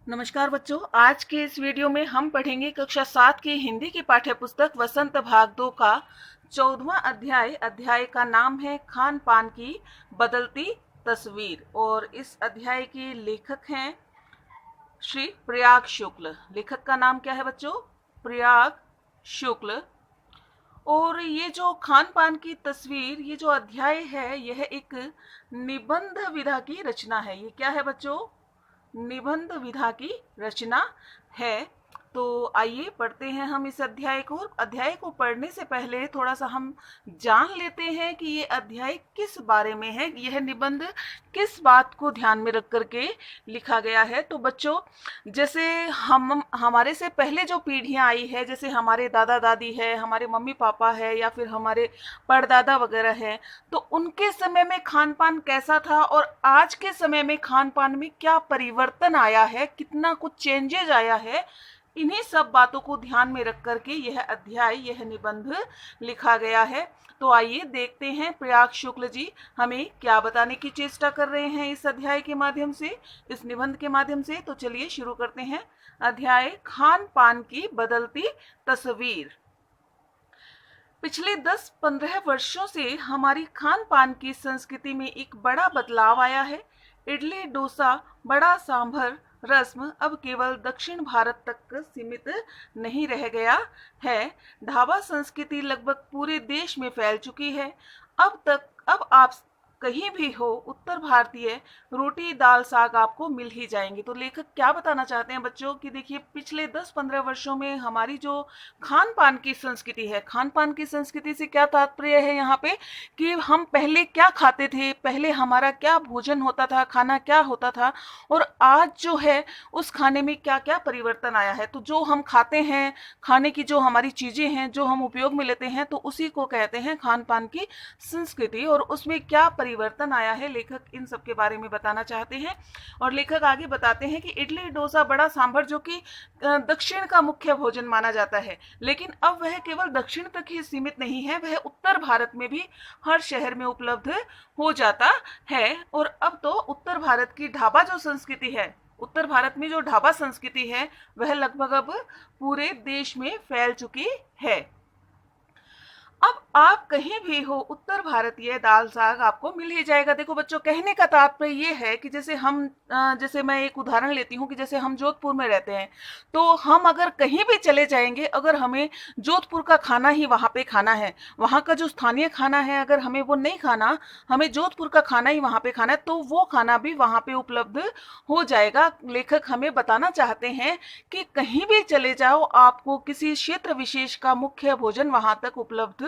नमस्कार बच्चों, आज के इस वीडियो में हम पढ़ेंगे कक्षा 7 की हिंदी की पाठ्य पुस्तक वसंत भाग 2 का 14वां अध्याय। अध्याय का नाम है खान पान की बदलती तस्वीर और इस अध्याय के लेखक हैं श्री प्रयाग शुक्ल। लेखक का नाम क्या है बच्चों? प्रयाग शुक्ल। और ये जो खान पान की तस्वीर, ये जो अध्याय है, यह एक निबंध विधा की रचना है। ये क्या है बच्चों? निबंध विधा की रचना है। तो आइए पढ़ते हैं हम इस अध्याय को। अध्याय को पढ़ने से पहले थोड़ा सा हम जान लेते हैं कि ये अध्याय किस बारे में है, यह निबंध किस बात को ध्यान में रख करके लिखा गया है। तो बच्चों, जैसे हम हमारे से पहले जो पीढ़ियां आई है, जैसे हमारे दादा दादी है, हमारे मम्मी पापा है, या फिर हमारे परदादा वगैरह है, तो उनके समय में खान पान कैसा था और आज के समय में खान पान में क्या परिवर्तन आया है, कितना कुछ चेंजेज आया है, इन्हीं सब बातों को ध्यान में रख करके यह अध्याय, यह निबंध लिखा गया है। तो आइए देखते हैं प्रयाग शुक्ल जी हमें क्या बताने की चेष्टा कर रहे हैं इस अध्याय के माध्यम से, इस निबंध के माध्यम से। तो चलिए शुरू करते हैं। अध्याय खान पान की बदलती तस्वीर। पिछले 10-15 वर्षों से हमारी खान पान की संस्कृति में एक बड़ा बदलाव आया है। इडली, डोसा, बड़ा सांभर, रस्म अब केवल दक्षिण भारत तक सीमित नहीं रह गया है। ढाबा संस्कृति लगभग पूरे देश में फैल चुकी है। अब आप कहीं भी हो, उत्तर भारतीय रोटी दाल साग आपको मिल ही जाएंगे। तो लेखक क्या बताना चाहते हैं बच्चों कि देखिए, पिछले 10-15 वर्षों में हमारी जो खान पान की संस्कृति है, खान पान की संस्कृति से क्या तात्पर्य है यहाँ पे कि हम पहले क्या खाते थे, पहले हमारा क्या भोजन होता था, खाना क्या होता था, और आज जो है उस खाने में क्या क्या परिवर्तन आया है। तो जो हम खाते हैं, खाने की जो हमारी चीजें हैं, जो हम उपयोग में लेते हैं, तो उसी को कहते हैं खान पान की संस्कृति। और उसमें क्या परिवर्तन आया है, लेखक इन सब के बारे में बताना चाहते हैं। और लेखक आगे बताते हैं कि इडली, डोसा, बड़ा सांभर जो कि दक्षिण का मुख्य भोजन माना जाता है, लेकिन अब वह केवल दक्षिण तक ही सीमित नहीं है, वह उत्तर भारत में भी हर शहर में उपलब्ध हो जाता है। और अब तो उत्तर भारत की ढाबा जो संस्कृति है, उत्तर भारत में जो ढाबा संस्कृति है, वह लगभग अब पूरे देश में फैल चुकी है। अब आप कहीं भी हो, उत्तर भारतीय दाल साग आपको मिल ही जाएगा। देखो बच्चों, कहने का तात्पर्य ये है कि जैसे मैं एक उदाहरण लेती हूँ कि जैसे हम जोधपुर में रहते हैं, तो हम अगर कहीं भी चले जाएंगे, अगर हमें जोधपुर का खाना ही वहाँ पे खाना है, वहाँ का जो स्थानीय खाना है, अगर हमें वो नहीं खाना, हमें जोधपुर का खाना ही वहाँ पे खाना है, तो वो खाना भी वहाँ पे उपलब्ध हो जाएगा। लेखक हमें बताना चाहते हैं कि कहीं भी चले जाओ, आपको किसी क्षेत्र विशेष का मुख्य भोजन वहाँ तक उपलब्ध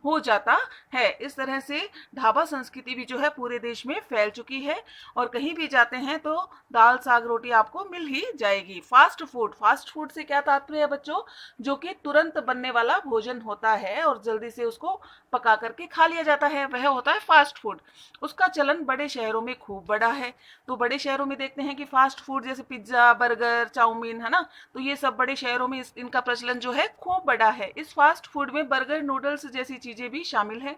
हो जाता है। इस तरह से ढाबा संस्कृति भी जो है पूरे देश में फैल चुकी है, और कहीं भी जाते हैं तो दाल साग रोटी आपको मिल ही जाएगी। फास्ट फूड, फास्ट फूड से क्या तात्पर्य है बच्चों? जो कि तुरंत बनने वाला भोजन होता है और जल्दी से उसको पका करके खा लिया जाता है, वह होता है फास्ट फूड। उसका चलन बड़े शहरों में खूब बड़ा है। तो बड़े शहरों में देखते हैं कि फास्ट फूड जैसे पिज्जा, बर्गर, चाउमीन, है ना, तो ये सब बड़े शहरों में इनका प्रचलन जो है खूब बड़ा है। इस फास्ट फूड में बर्गर, नूडल्स जैसी चीजें भी शामिल है।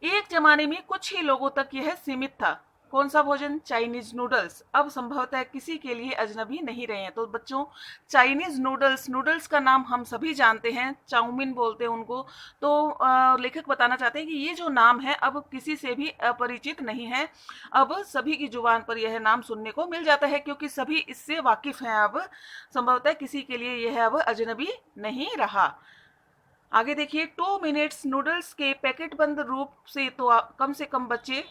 एक जमाने में कुछ ही लोगों तक यह सीमित था। कौन सा भोजन? चाइनीज नूडल्स अब संभवतः किसी के लिए अजनबी नहीं रहे हैं। तो बच्चों, चाइनीज नूडल्स, नूडल्स का नाम हम सभी जानते हैं, चाउमीन बोलते हैं उनको। तो लेखक बताना चाहते हैं कि ये जो नाम है अब किसी से भी अपरिचित नहीं है। अब सभी की जुबान पर यह नाम सुनने को मिल जाता है, क्योंकि सभी इससे वाकिफ हैं। अब संभवतः किसी के लिए यह अब अजनबी नहीं रहा। आगे देखिए, 2 मिनट्स नूडल्स के पैकेट बंद रूप से तो कम से कम बच्चे,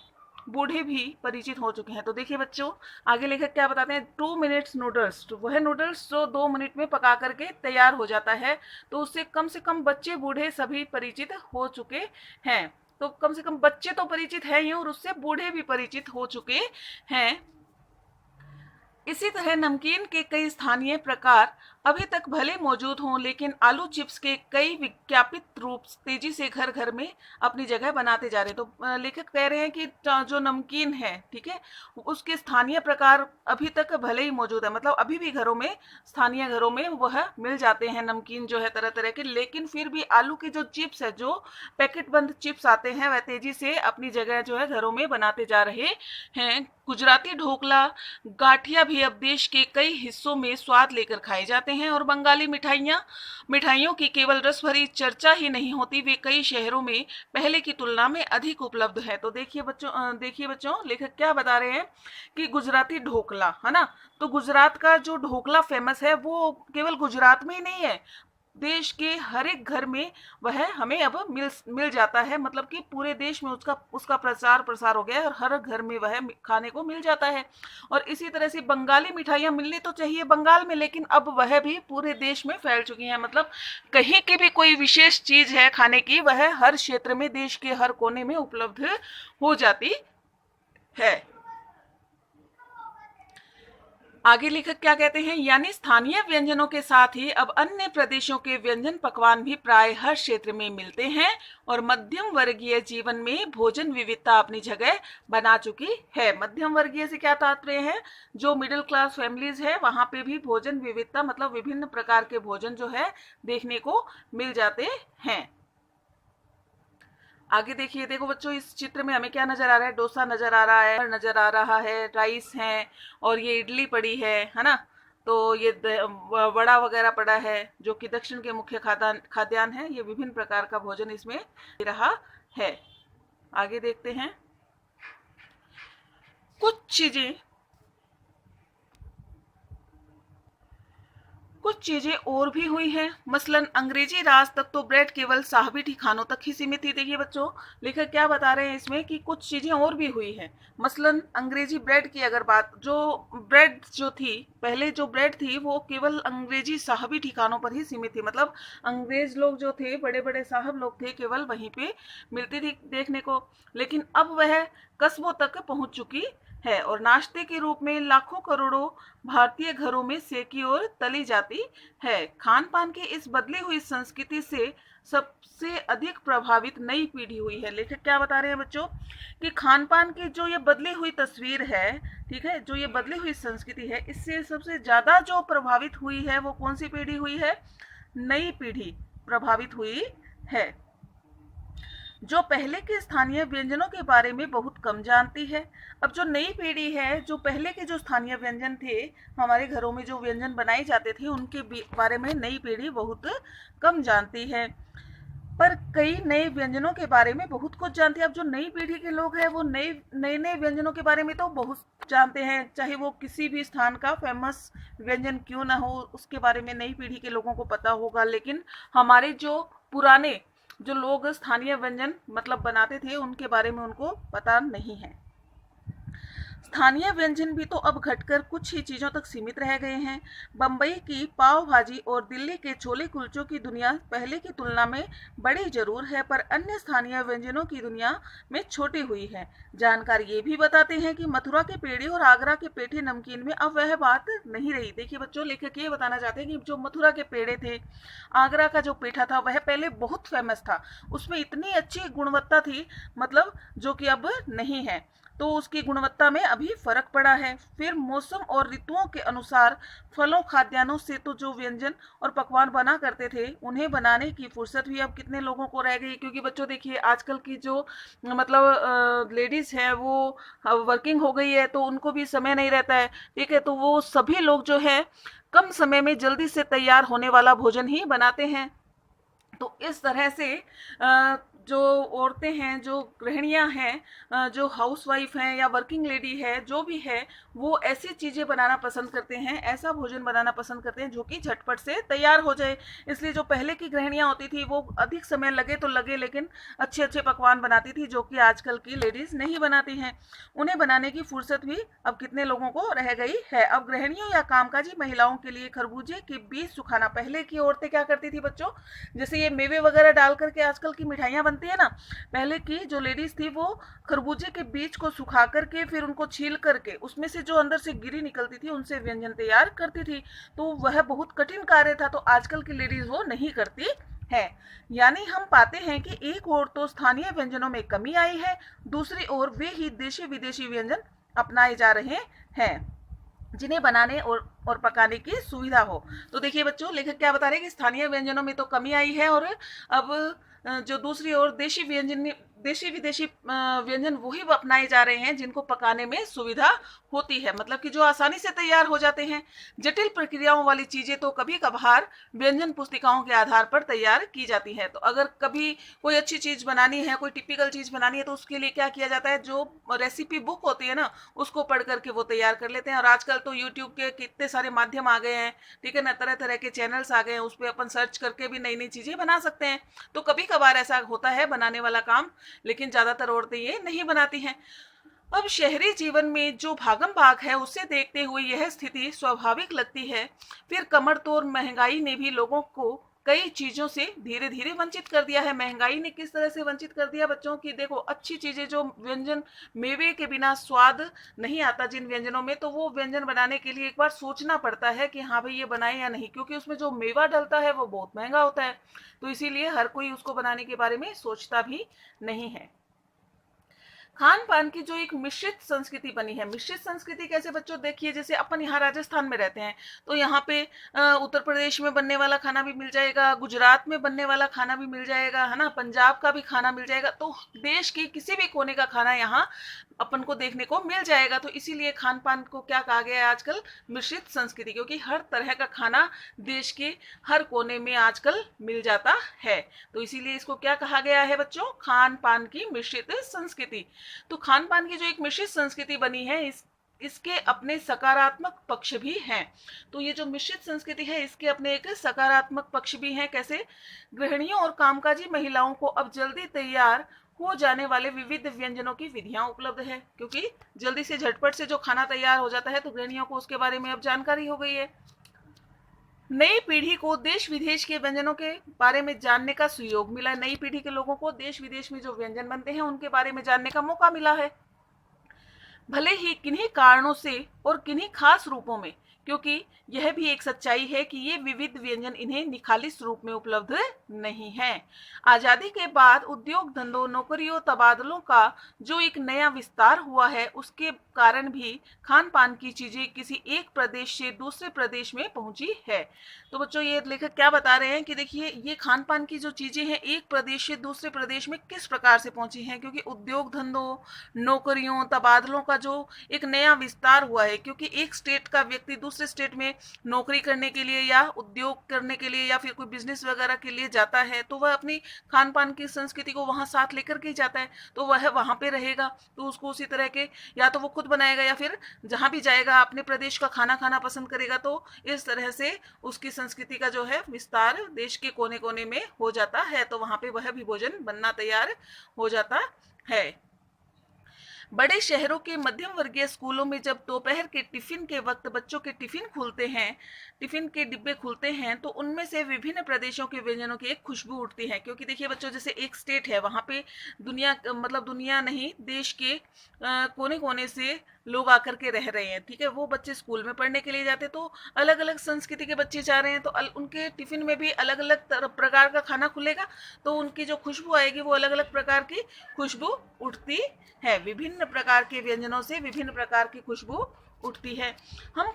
बूढ़े भी परिचित हो चुके हैं। तो देखिए बच्चों, आगे लेखक क्या बताते हैं, 2 मिनट्स नूडल्स, तो वह नूडल्स जो 2 मिनट में पका करके तैयार हो जाता है, तो उससे कम से कम बच्चे बूढ़े सभी परिचित हो चुके हैं। तो कम से कम बच्चे तो परिचित हैं ही, और उससे बूढ़े भी परिचित हो चुके हैं। इसी तरह नमकीन के कई स्थानीय प्रकार अभी तक भले मौजूद हों, लेकिन आलू चिप्स के कई विज्ञापित रूप तेजी से घर घर में अपनी जगह बनाते जा रहे हैं। तो लेखक कह रहे हैं कि जो नमकीन है, ठीक है, उसके स्थानीय प्रकार अभी तक भले ही मौजूद है, मतलब अभी भी घरों में, स्थानीय घरों में वह मिल जाते हैं नमकीन जो है तरह तरह के, लेकिन फिर भी आलू की जो चिप्स है, जो पैकेट बंद चिप्स आते हैं, वह तेजी से अपनी जगह जो है घरों में बनाते जा रहे हैं। गुजराती ढोकला, गाठिया भी अब देश के कई हिस्सों में स्वाद लेकर खाए जाते हैं, और बंगाली मिठाइयों की केवल रस भरी चर्चा ही नहीं होती, वे कई शहरों में पहले की तुलना में अधिक उपलब्ध है। तो देखिए बच्चों लेखक क्या बता रहे हैं कि गुजराती ढोकला है ना, तो गुजरात का जो ढोकला फेमस है वो केवल गुजरात में ही नहीं है, देश के हर एक घर में वह हमें अब मिल जाता है, मतलब कि पूरे देश में उसका प्रचार प्रसार हो गया है और हर घर में वह खाने को मिल जाता है। और इसी तरह से बंगाली मिठाइयाँ मिलनी तो चाहिए बंगाल में, लेकिन अब वह भी पूरे देश में फैल चुकी हैं, मतलब कहीं की भी कोई विशेष चीज है खाने की, वह हर क्षेत्र में देश के हर कोने में उपलब्ध हो जाती है। आगे लेखक क्या कहते हैं, यानी स्थानीय व्यंजनों के साथ ही अब अन्य प्रदेशों के व्यंजन पकवान भी प्राय हर क्षेत्र में मिलते हैं, और मध्यम वर्गीय जीवन में भोजन विविधता अपनी जगह बना चुकी है। मध्यम वर्गीय से क्या तात्पर्य है, जो मिडिल क्लास फैमिलीज है वहां पे भी भोजन विविधता, मतलब विभिन्न प्रकार के भोजन जो है देखने को मिल जाते हैं। आगे देखिए, देखो बच्चों इस चित्र में हमें क्या नजर आ रहा है, डोसा नजर आ रहा है, नजर आ रहा है, राइस है, और ये इडली पड़ी है ना, तो ये वड़ा वगैरह पड़ा है जो कि दक्षिण के मुख्य खाद्यान्न है। ये विभिन्न प्रकार का भोजन इसमें दे रहा है। आगे देखते हैं, कुछ चीजें और भी हुई हैं, मसलन अंग्रेजी राज तक तो ब्रेड केवल साहबी ठिकानों तक ही सीमित थी। देखिए बच्चों लेखक क्या बता रहे हैं इसमें कि कुछ चीजें और भी हुई हैं, मसलन अंग्रेजी ब्रेड की अगर बात, ब्रेड जो थी पहले, जो ब्रेड थी वो केवल अंग्रेजी साहबी ठिकानों पर ही सीमित थी, मतलब अंग्रेज लोग जो थे, बड़े बड़े साहब लोग थे, केवल वहीं पे मिलती थी देखने को, लेकिन अब वह कस्बों तक पहुंच चुकी है, और नाश्ते के रूप में लाखों करोड़ों भारतीय घरों में सेकी और तली जाती है। खान पान की इस बदली हुई संस्कृति से सबसे अधिक प्रभावित नई पीढ़ी हुई है। लेखक क्या बता रहे हैं बच्चों कि खान पान की जो ये बदली हुई तस्वीर है, ठीक है, जो ये बदली हुई संस्कृति है, इससे सबसे ज्यादा जो प्रभावित हुई है वो कौन सी पीढ़ी हुई है, नई पीढ़ी प्रभावित हुई है, जो पहले के स्थानीय व्यंजनों के बारे में बहुत कम जानती है। अब जो नई पीढ़ी है, जो पहले के जो स्थानीय व्यंजन थे, हमारे घरों में जो व्यंजन बनाए जाते थे, उनके बारे में नई पीढ़ी बहुत कम जानती है, पर कई नए व्यंजनों के बारे में बहुत कुछ जानती है। अब जो नई पीढ़ी के लोग हैं वो नए व्यंजनों के बारे में तो बहुत जानते हैं, चाहे वो किसी भी स्थान का फेमस व्यंजन क्यों ना हो, उसके बारे में नई पीढ़ी के लोगों को पता होगा, लेकिन हमारे जो पुराने जो लोग स्थानीय व्यंजन मतलब बनाते थे उनके बारे में उनको पता नहीं है। स्थानीय व्यंजन भी तो अब घटकर कुछ ही चीजों तक सीमित रह गए हैं। बम्बई की पाव भाजी और दिल्ली के छोले कुलचों की दुनिया पहले की तुलना में बड़ी जरूर है, पर अन्य स्थानीय व्यंजनों की दुनिया में छोटी हुई है। जानकार ये भी बताते हैं कि मथुरा के पेड़े और आगरा के पेठे नमकीन में अब वह बात नहीं रही। देखिए बच्चों लेखक ये बताना चाहते हैं कि जो मथुरा के पेड़े थे, आगरा का जो पेठा था, वह पहले बहुत फेमस था, उसमें इतनी अच्छी गुणवत्ता थी, मतलब जो कि अब नहीं है, तो उसकी गुणवत्ता में अभी फर्क पड़ा है। फिर मौसम और ऋतुओं के अनुसार फलों खाद्यान्नों से तो जो व्यंजन और पकवान बना करते थे, उन्हें बनाने की फुर्सत भी अब कितने लोगों को रह गई, क्योंकि बच्चों देखिए आजकल की जो मतलब लेडीज है वो वर्किंग हो गई है, तो उनको भी समय नहीं रहता है, ठीक है, तो वो सभी लोग जो है कम समय में जल्दी से तैयार होने वाला भोजन ही बनाते हैं। तो इस तरह से जो औरतें हैं, जो गृहिणियां हैं, जो हाउसवाइफ हैं या वर्किंग लेडी है, जो भी है, वो ऐसी चीज़ें बनाना पसंद करते हैं, ऐसा भोजन बनाना पसंद करते हैं जो कि झटपट से तैयार हो जाए। इसलिए जो पहले की गृहिणियां होती थी वो अधिक समय लगे तो लगे, लेकिन अच्छे अच्छे पकवान बनाती थी, जो कि आजकल की लेडीज़ नहीं बनाती हैं। उन्हें बनाने की फुर्सत भी अब कितने लोगों को रह गई है। अब गृहिणियों या कामकाजी महिलाओं के लिए खरबूजे के बीज सुखाना, पहले की औरतें क्या करती थी बच्चों, जैसे ये मेवे वगैरह डाल करके आजकल की मिठाइयाँ बनती बनती है ना, पहले की जो लेडीज थी वो खरबूजे के बीज को सुखा करके फिर उनको छील करके उसमें से जो अंदर से गिरी निकलती थी उनसे व्यंजन तैयार करती थी। तो वह बहुत कठिन कार्य था, तो आजकल की लेडीज वो नहीं करती है। यानी हम पाते हैं कि एक ओर तो स्थानीय व्यंजनों में कमी आई है, दूसरी ओर वे ही देशी विदेशी व्यंजन अपनाए जा रहे हैं जिन्हें बनाने और पकाने की सुविधा हो। तो देखिए बच्चों, लेखक क्या बता रहे हैं कि स्थानीय व्यंजनों में तो कमी आई है और अब जो दूसरी ओर देशी विदेशी व्यंजन वही अपनाए जा रहे हैं जिनको पकाने में सुविधा होती है, मतलब कि जो आसानी से तैयार हो जाते हैं। जटिल प्रक्रियाओं वाली चीजें तो कभी कभार व्यंजन पुस्तिकाओं के आधार पर तैयार की जाती है। तो अगर कभी कोई अच्छी चीज बनानी है, कोई टिपिकल चीज बनानी है, तो उसके लिए क्या किया जाता है, जो रेसिपी बुक होती है ना उसको पढ़ करके वो तैयार कर लेते हैं। और आजकल तो यूट्यूब के कितने सारे माध्यम आ गए हैं, ठीक है ना, तरह तरह के चैनल्स आ गए हैं, उस पर अपन सर्च करके भी नई नई चीजें बना सकते हैं। तो कभी कभार ऐसा होता है बनाने वाला काम, लेकिन ज्यादातर औरतें ये नहीं बनाती हैं। अब शहरी जीवन में जो भागम भाग है उसे देखते हुए यह स्थिति स्वाभाविक लगती है। फिर कमर तोड़ महंगाई ने भी लोगों को कई चीजों से धीरे धीरे वंचित कर दिया है। महंगाई ने किस तरह से वंचित कर दिया बच्चों की, देखो अच्छी चीजें जो व्यंजन, मेवे के बिना स्वाद नहीं आता जिन व्यंजनों में, तो वो व्यंजन बनाने के लिए एक बार सोचना पड़ता है कि हाँ भाई ये बनाए या नहीं, क्योंकि उसमें जो मेवा डलता है वो बहुत महंगा होता है। तो इसीलिए हर कोई उसको बनाने के बारे में सोचता भी नहीं है। खान पान की जो एक मिश्रित संस्कृति बनी है, मिश्रित संस्कृति कैसे बच्चों, देखिए जैसे अपन यहाँ राजस्थान में रहते हैं तो यहाँ पे उत्तर प्रदेश में बनने वाला खाना भी मिल जाएगा, गुजरात में बनने वाला खाना भी मिल जाएगा, है ना, पंजाब का भी खाना मिल जाएगा। तो देश के किसी भी कोने का खाना यहाँ अपन को देखने को मिल जाएगा। तो इसीलिए खान पान को क्या कहा गया है आजकल, मिश्रित संस्कृति, क्योंकि हर तरह का खाना देश के हर कोने में आजकल मिल जाता है। तो इसीलिए इसको क्या कहा गया है बच्चों, खान पान की मिश्रित संस्कृति। तो खान पान की जो एक मिश्रित संस्कृति बनी है इसके अपने सकारात्मक पक्ष भी हैं। तो ये जो मिश्रित संस्कृति है इसके अपने एक सकारात्मक पक्ष भी हैं। कैसे, गृहिणियों और कामकाजी महिलाओं को अब जल्दी तैयार हो जाने वाले विविध व्यंजनों की विधियां उपलब्ध है, क्योंकि जल्दी से झटपट से जो खाना तैयार हो जाता है तो गृहिणियों को उसके बारे में अब जानकारी हो गई है। नई पीढ़ी को देश विदेश के व्यंजनों के बारे में जानने का सुयोग मिला। नई पीढ़ी के लोगों को देश विदेश में जो व्यंजन बनते हैं उनके बारे में जानने का मौका मिला है, भले ही किन्हीं कारणों से और किन्हीं खास रूपों में, क्योंकि यह भी एक सच्चाई है कि ये विविध व्यंजन इन्हें निखालिस रूप में उपलब्ध नहीं है। आजादी के बाद उद्योग धंधों, नौकरियों, तबादलों का जो एक नया विस्तार हुआ है उसके कारण भी खान पान की चीजें किसी एक प्रदेश से दूसरे प्रदेश में पहुंची है। तो बच्चों ये लेखक क्या बता रहे हैं कि देखिए ये खान पान की जो चीजें हैं एक प्रदेश से दूसरे प्रदेश में किस प्रकार से पहुंची हैं, क्योंकि उद्योग धंधों, नौकरियों, तबादलों का जो एक नया विस्तार हुआ है, क्योंकि एक स्टेट का व्यक्ति दूसरे स्टेट में नौकरी करने के लिए या उद्योग करने के लिए या फिर कोई बिजनेस वगैरह के लिए जाता है तो वह अपनी खान पान की संस्कृति को वहां साथ लेकर के जाता है, तो वह वहां पे रहेगा तो उसको उसी तरह के या तो वो खुद बनाएगा या फिर जहां भी जाएगा अपने प्रदेश का खाना खाना पसंद करेगा। तो इस तरह से उसकी संस्कृति का जो है विस्तार देश के कोने कोने में हो जाता है, तो वहां पे वह भी भोजन बनना तैयार हो जाता है। बड़े शहरों के मध्यम वर्गीय स्कूलों में जब दोपहर के टिफिन के वक्त बच्चों के टिफिन खुलते हैं, टिफिन के डिब्बे खुलते हैं, तो उनमें से विभिन्न प्रदेशों के व्यंजनों की एक खुशबू उठती है। क्योंकि देखिए बच्चों जैसे एक स्टेट है वहां पे दुनिया नहीं, देश के कोने कोने से लोग आकर के रह रहे हैं, ठीक है, वो बच्चे स्कूल में पढ़ने के लिए जाते तो अलग अलग संस्कृति के बच्चे जा रहे हैं, तो उनके टिफिन में भी अलग अलग प्रकार का खाना खुलेगा, तो उनकी जो खुशबू आएगी वो अलग अलग प्रकार की खुशबू उठती है। विभिन्न प्रकार के व्यंजनों से विभिन्न प्रकार की खुशबू उठती है। हम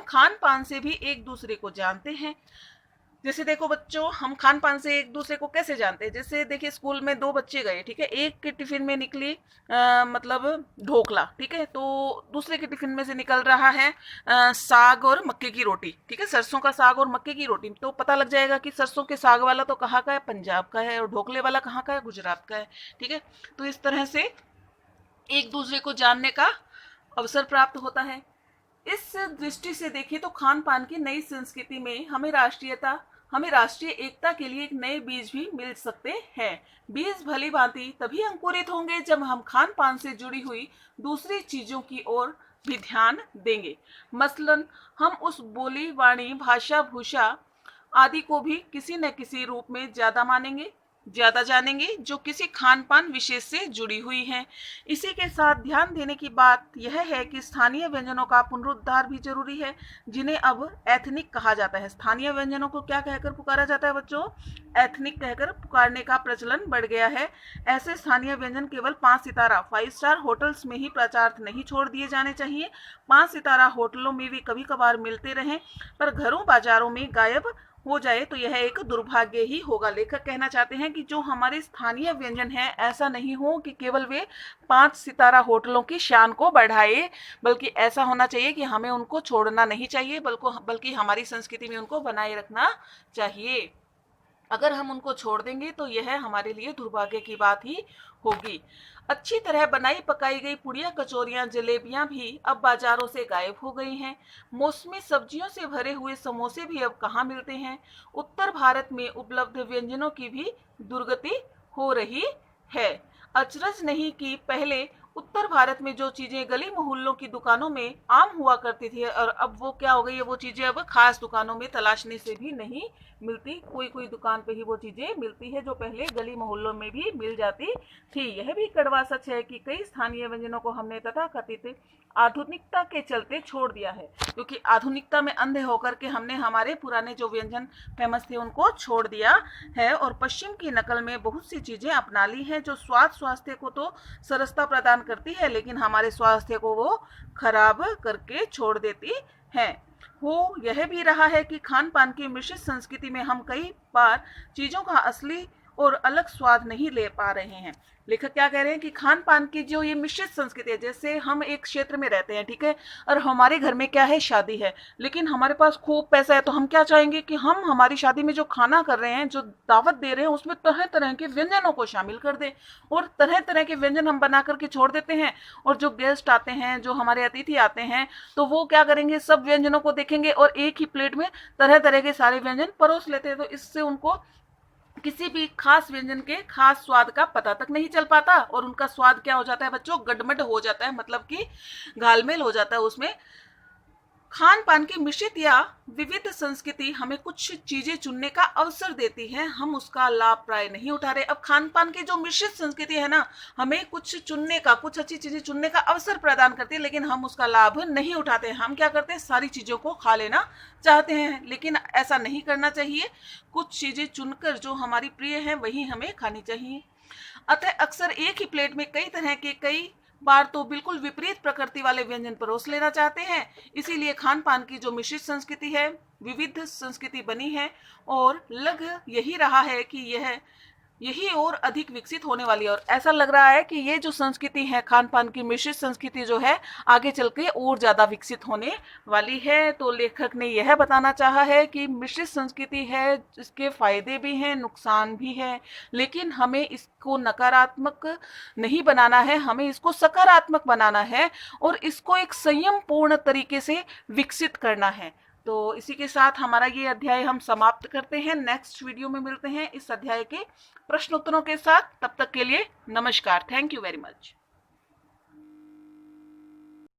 खान पान से भी एक दूसरे को जानते हैं। जैसे देखो बच्चों, हम खान पान से एक दूसरे को कैसे जानते हैं, जैसे देखिए स्कूल में दो बच्चे गए, ठीक है, एक के टिफिन में निकली मतलब ढोकला, ठीक है, तो दूसरे के टिफिन में से निकल रहा है साग और मक्के की रोटी, ठीक है, सरसों का साग और मक्के की रोटी। तो पता लग जाएगा कि सरसों के साग वाला तो कहाँ का है, पंजाब का है, और ढोकले वाला कहाँ का है, गुजरात का है, ठीक है। तो इस तरह से एक दूसरे को जानने का अवसर प्राप्त होता है। इस दृष्टि से देखें तो खान पान की नई संस्कृति में हमें राष्ट्रीय एकता के लिए एक नए बीज भी मिल सकते हैं। बीज भली भांति तभी अंकुरित होंगे जब हम खान पान से जुड़ी हुई दूसरी चीजों की ओर भी ध्यान देंगे। मसलन हम उस बोली, वाणी, भाषा, भूषा आदि को भी किसी न किसी रूप में ज्यादा मानेंगे। ज्यादा जानेंगे जो किसी खान पान विशेष से जुड़ी हुई हैं। इसी के साथ ध्यान देने की बात यह है कि स्थानीय व्यंजनों का पुनरुद्धार भी जरूरी है, जिन्हें अब एथनिक कहा जाता है। स्थानीय व्यंजनों को क्या कहकर पुकारा जाता है बच्चों? एथनिक कहकर पुकारने का प्रचलन बढ़ गया है। ऐसे स्थानीय व्यंजन केवल 5 सितारा 5 स्टार होटल्स में ही प्रचारित नहीं छोड़ दिए जाने चाहिए। 5 सितारा होटलों में भी कभी कभार मिलते रहें, पर घरों बाजारों में गायब हो जाए तो यह एक दुर्भाग्य ही होगा। लेखक कहना चाहते हैं कि जो हमारे स्थानीय व्यंजन हैं, ऐसा नहीं हो कि केवल वे 5 सितारा होटलों की शान को बढ़ाए, बल्कि ऐसा होना चाहिए कि हमें उनको छोड़ना नहीं चाहिए, बल्कि हमारी संस्कृति में उनको बनाए रखना चाहिए। अगर हम उनको छोड़ देंगे तो यह हमारे लिए दुर्भाग्य की बात ही होगी। अच्छी तरह बनाई पकाई गई पुड़िया, कचौरियां, जलेबियां भी अब बाजारों से गायब हो गई हैं। मौसमी सब्जियों से भरे हुए समोसे भी अब कहाँ मिलते हैं। उत्तर भारत में उपलब्ध व्यंजनों की भी दुर्गति हो रही है। अचरज नहीं कि पहले उत्तर भारत में जो चीजें गली मोहल्लों की दुकानों में आम हुआ करती थी, और अब वो क्या हो गई है, वो चीजें अब खास दुकानों में तलाशने से भी नहीं मिलती। कोई कोई दुकान पे ही वो चीजें मिलती है जो पहले गली मोहल्लों में भी मिल जाती थी। यह भी कड़वा सच है कि कई स्थानीय व्यंजनों को हमने तथाकथित आधुनिकता के चलते छोड़ दिया है, क्योंकि आधुनिकता में अंधे होकर के हमने हमारे पुराने जो व्यंजन फेमस थे उनको छोड़ दिया है, और पश्चिम की नकल में बहुत सी चीजें अपना ली हैं जो स्वास्थ्य को तो सरसता प्रदान करती है, लेकिन हमारे स्वास्थ्य को वो खराब करके छोड़ देती है। हो यह भी रहा है कि खान पान की मिश्रित संस्कृति में हम कई बार चीजों का असली और अलग स्वाद नहीं ले पा रहे हैं। लेखक क्या कह रहे हैं कि खान पान की जो ये मिश्रित संस्कृति है, जैसे हम एक क्षेत्र में रहते हैं, ठीक है, और हमारे घर में क्या है, शादी है, लेकिन हमारे पास खूब पैसा है, तो हम क्या चाहेंगे कि हम हमारी शादी में जो खाना कर रहे हैं, जो दावत दे रहे हैं, उसमें तरह तरह के व्यंजनों को शामिल कर दें, और तरह तरह के व्यंजन हम बना करके छोड़ देते हैं। और जो गेस्ट आते हैं, जो हमारे अतिथि आते हैं, तो वो क्या करेंगे, सब व्यंजनों को देखेंगे और एक ही प्लेट में तरह तरह के सारे व्यंजन परोस लेते हैं। तो इससे उनको किसी भी खास व्यंजन के खास स्वाद का पता तक नहीं चल पाता, और उनका स्वाद क्या हो जाता है बच्चों, गडमड हो जाता है, मतलब कि घालमेल हो जाता है उसमें। खान पान की मिश्रित या विविध संस्कृति हमें कुछ चीजें चुनने का अवसर देती है, हम उसका लाभ प्राय नहीं उठा रहे। अब खान पान की जो मिश्रित संस्कृति है ना, हमें कुछ चुनने का, कुछ अच्छी चीजें चुनने का अवसर प्रदान करती है, लेकिन हम उसका लाभ नहीं उठाते। हम क्या करते हैं, सारी चीजों को खा लेना चाहते हैं, लेकिन ऐसा नहीं करना चाहिए। कुछ चीजें चुनकर जो हमारी प्रिय है वही हमें खानी चाहिए। अतः अक्सर एक ही प्लेट में कई तरह के, कई बार तो बिल्कुल विपरीत प्रकृति वाले व्यंजन परोस लेना चाहते हैं। इसीलिए खान पान की जो मिश्रित संस्कृति है, विविध संस्कृति बनी है, और लग यही रहा है कि यही और अधिक विकसित होने वाली है। और ऐसा लग रहा है कि ये जो संस्कृति है, खान पान की मिश्रित संस्कृति जो है, आगे चल के और ज्यादा विकसित होने वाली है। तो लेखक ने यह बताना चाहा है कि मिश्रित संस्कृति है, इसके फायदे भी हैं, नुकसान भी है, लेकिन हमें इसको नकारात्मक नहीं बनाना है, हमें इसको सकारात्मक बनाना है, और इसको एक संयम पूर्ण तरीके से विकसित करना है। तो इसी के साथ हमारा ये अध्याय हम समाप्त करते हैं। नेक्स्ट वीडियो में मिलते हैं इस अध्याय के प्रश्न उत्तरों के साथ। तब तक के लिए नमस्कार। Thank you very much.